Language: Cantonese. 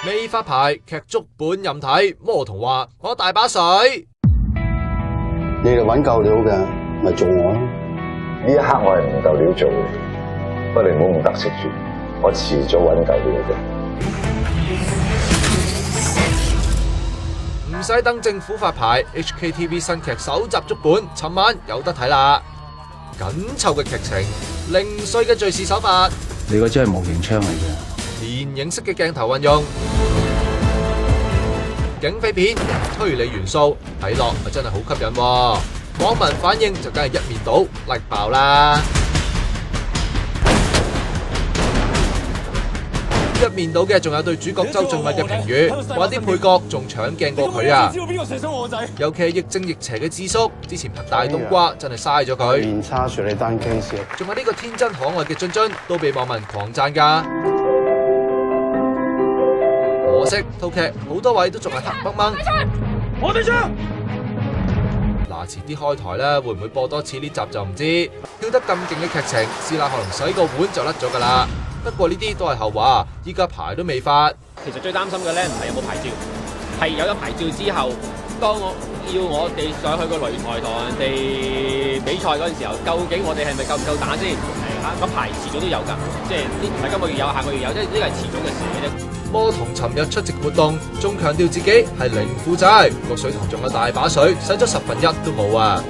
未發牌，劇足本任睇。魔童話：我大把水。你哋揾夠料嘅，咪做我咯。呢一刻我係唔夠料做嘅，不過你唔好咁得戚住，我遲早揾夠料嘅。唔使等政府發牌 ，HKTV 新劇首集足本，尋晚有得睇啦。緊湊嘅劇情，零碎嘅敘事手法，你嗰支係模型槍嚟嘅，電影式嘅鏡頭運用，警匪片推理元素，睇落啊真係好吸引喎。網民反應就梗係一面倒，like 爆啦！一面倒嘅仲有對主角周俊偉嘅評語，話啲配角仲搶鏡過佢啊！尤其係亦正亦邪嘅智叔，之前拍大冬瓜真係嘥咗佢。面叉住你單 case， 仲有呢個天真可愛嘅俊俊，都被網民狂讚㗎。可惜套劇好多位都仲係黑掹掹。我哋唱。嗱，遲啲開台咧，會唔會播多次呢集就唔知。跳得咁勁嘅劇情，師奶可能洗個碗就甩咗㗎啦。不過呢啲都係後話，依家牌都未發。其實最擔心嘅咧，唔係有冇牌照，係有咗牌照之後，當我哋上去個擂台同人哋比賽嗰陣時候，究竟我哋係咪夠唔夠打先？咁牌遲早都有㗎，即係呢唔係今個月有，下個月有，即係呢個係遲早嘅事嘅啫。魔童尋日出席活動，仲強調自己係零負債，個水塘仲有大把水，使咗1/10都冇啊！